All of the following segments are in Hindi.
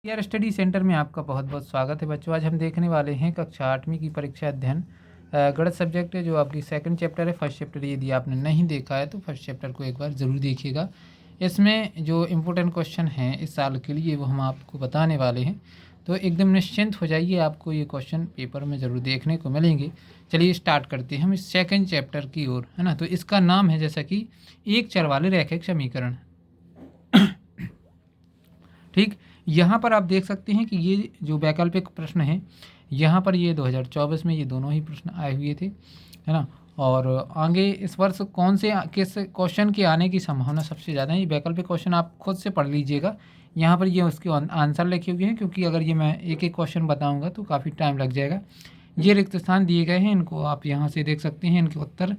यार स्टडी सेंटर में आपका बहुत बहुत स्वागत है बच्चों। आज हम देखने वाले हैं कक्षा 8वीं की परीक्षा अध्ययन गणित सब्जेक्ट है, जो आपकी सेकंड चैप्टर है। फर्स्ट चैप्टर यदि आपने नहीं देखा है तो फर्स्ट चैप्टर को एक बार ज़रूर देखिएगा। इसमें जो इम्पोर्टेंट क्वेश्चन हैं इस साल के लिए वो हम आपको बताने वाले हैं, तो एकदम निश्चिंत हो जाइए, आपको ये क्वेश्चन पेपर में ज़रूर देखने को मिलेंगे। चलिए स्टार्ट करते हैं हम इस सेकेंड चैप्टर की ओर, है ना। तो इसका नाम है जैसा कि एक चर वाले रैखिक समीकरण। ठीक, यहाँ पर आप देख सकते हैं कि ये जो वैकल्पिक प्रश्न है, यहाँ पर ये 2024 में ये दोनों ही प्रश्न आए हुए थे, है ना। और आगे इस वर्ष कौन से किस क्वेश्चन के आने की संभावना सबसे ज़्यादा है, ये वैकल्पिक क्वेश्चन आप खुद से पढ़ लीजिएगा। यहाँ पर ये उसके आंसर लिखे हुए हैं, क्योंकि अगर ये मैं एक एक क्वेश्चन बताऊँगा तो काफ़ी टाइम लग जाएगा। ये रिक्त स्थान दिए गए हैं, इनको आप यहाँ से देख सकते हैं, इनके उत्तर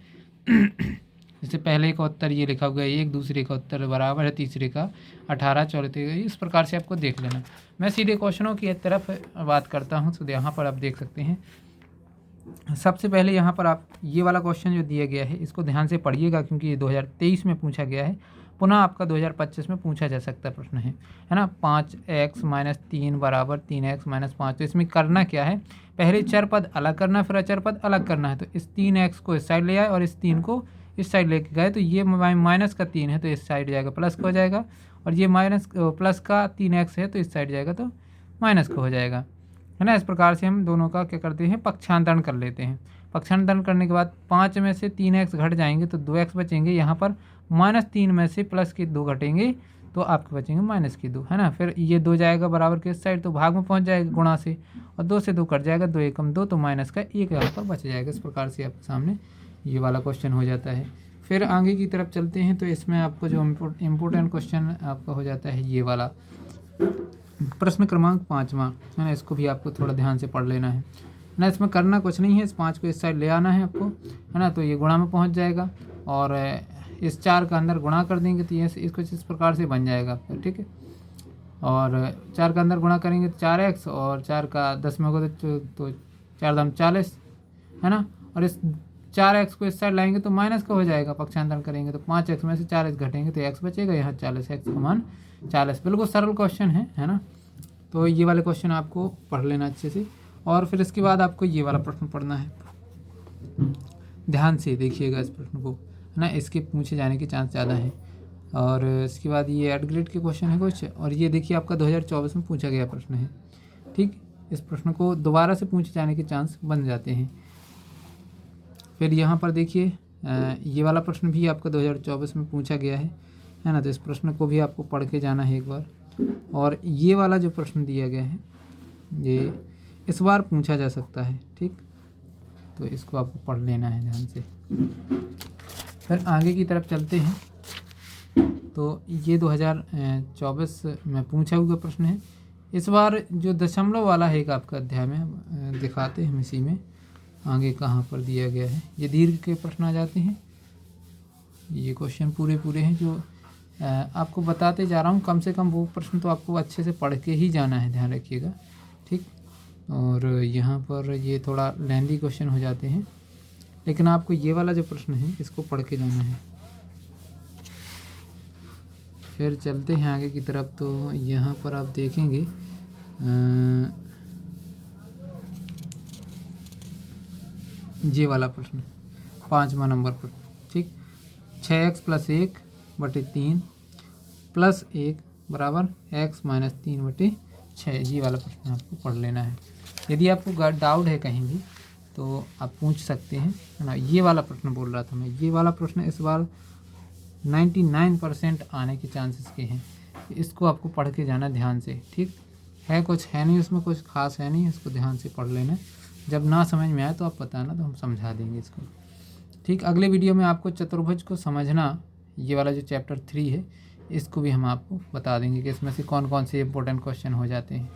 जैसे पहले का उत्तर ये लिखा हुआ है 1, दूसरे का उत्तर बराबर है, तीसरे का 18, चौथे का, इस प्रकार से आपको देख लेना। मैं सीधे क्वेश्चनों की तरफ बात करता हूँ, तो यहाँ पर आप देख सकते हैं। सबसे पहले यहाँ पर आप ये वाला क्वेश्चन जो दिया गया है इसको ध्यान से पढ़िएगा, क्योंकि ये 2023 में पूछा गया है, पुनः आपका 2025 में पूछा जा सकता प्रश्न है ना। 5x - 3 बराबर 3x - 5। तो इसमें करना क्या है, पहले चर पद अलग करना, फिर अचर पद अलग करना है। तो इस 3x को इस साइड ले आए और इस 3 को इस साइड लेके गए, तो ये माइनस का 3 है तो इस साइड जाएगा प्लस का हो जाएगा, और ये माइनस प्लस का 3x है तो इस साइड जाएगा तो माइनस का हो जाएगा, है ना। इस प्रकार से हम दोनों का क्या करते हैं, पक्षांतरण कर लेते हैं। पक्षांतरण करने के बाद 5 में से 3x घट जाएंगे तो 2x बचेंगे। यहाँ पर -3 में से प्लस के 2 घटेंगे तो आपके बचेंगे -2, है ना। फिर ये 2 जाएगा बराबर के इस साइड तो भाग में पहुँच जाएगा गुणा से, और 2 से 2 कट जाएगा, 2 एकम 2 तो माइनस का 1 यहाँ पर बच जाएगा। इस प्रकार से आपके सामने ये वाला क्वेश्चन हो जाता है। फिर आगे की तरफ चलते हैं, तो इसमें आपको जो इम्पोर्टेंट क्वेश्चन आपका हो जाता है ये वाला प्रश्न क्रमांक 5वां, है ना। इसको भी आपको थोड़ा ध्यान से पढ़ लेना है ना। इसमें करना कुछ नहीं है, इस 5 को इस साइड ले आना है आपको, है ना। तो ये गुणा में पहुंच जाएगा, और इस 4 का अंदर गुणा कर देंगे तो ये इसको इस प्रकार से बन जाएगा आपका, ठीक है। और 4 का अंदर गुणा करेंगे तो 4x, और 4 का 10 में होगा तो 4 दाम 40, है ना। और इस 4x को इस साइड लाएंगे तो माइनस का हो जाएगा, पक्षांतरण करेंगे तो 5x में से 4x घटेंगे तो x बचेगा, यहाँ 40, x का मान 40। बिल्कुल सरल क्वेश्चन है ना। तो ये वाले क्वेश्चन आपको पढ़ लेना अच्छे से, और फिर इसके बाद आपको ये वाला प्रश्न पढ़ना है। ध्यान से देखिएगा इस प्रश्न को, है ना, इसके पूछे जाने के चांस ज़्यादा है। और इसके बाद ये एड ग्रेड के क्वेश्चन है कुछ, और ये देखिए आपका 2024 में पूछा गया प्रश्न है, ठीक। इस प्रश्न को दोबारा से पूछे जाने के चांस बन जाते हैं। फिर यहाँ पर देखिए ये वाला प्रश्न भी आपका 2024 में पूछा गया है ना। तो इस प्रश्न को भी आपको पढ़ के जाना है एक बार। और ये वाला जो प्रश्न दिया गया है ये इस बार पूछा जा सकता है, ठीक। तो इसको आपको पढ़ लेना है ध्यान से। फिर आगे की तरफ चलते हैं, तो ये 2024 में पूछा हुआ प्रश्न है। इस बार जो दशमलव वाला है एक आपका अध्याय में दिखाते हैं, इसी में आगे कहाँ पर दिया गया है। ये दीर्घ के प्रश्न आ जाते हैं, ये क्वेश्चन पूरे हैं जो आपको बताते जा रहा हूँ। कम से कम वो प्रश्न तो आपको अच्छे से पढ़ के ही जाना है, ध्यान रखिएगा, ठीक। और यहाँ पर ये थोड़ा लेंदी क्वेश्चन हो जाते हैं, लेकिन आपको ये वाला जो प्रश्न है इसको पढ़ के जाना है। फिर चलते हैं आगे की तरफ, तो यहाँ पर आप देखेंगे ये वाला प्रश्न 5वां नंबर पर, ठीक। 6x + 1/3 + 1 बराबर x - 3/6। ये वाला प्रश्न आपको पढ़ लेना है। यदि आपको डाउट है कहीं भी तो आप पूछ सकते हैं, है ना। ये वाला प्रश्न बोल रहा था मैं, ये वाला प्रश्न इस बार 99% आने के चांसेस के हैं। इसको आपको पढ़ के जाना ध्यान से, ठीक है। कुछ है नहीं उसमें, कुछ खास है नहीं, इसको ध्यान से पढ़ लेना। जब ना समझ में आए तो आप बताना, तो हम समझा देंगे इसको, ठीक। अगले वीडियो में आपको चतुर्भुज को समझना, ये वाला जो चैप्टर 3 है इसको भी हम आपको बता देंगे कि इसमें से कौन कौन से इंपॉर्टेंट क्वेश्चन हो जाते हैं।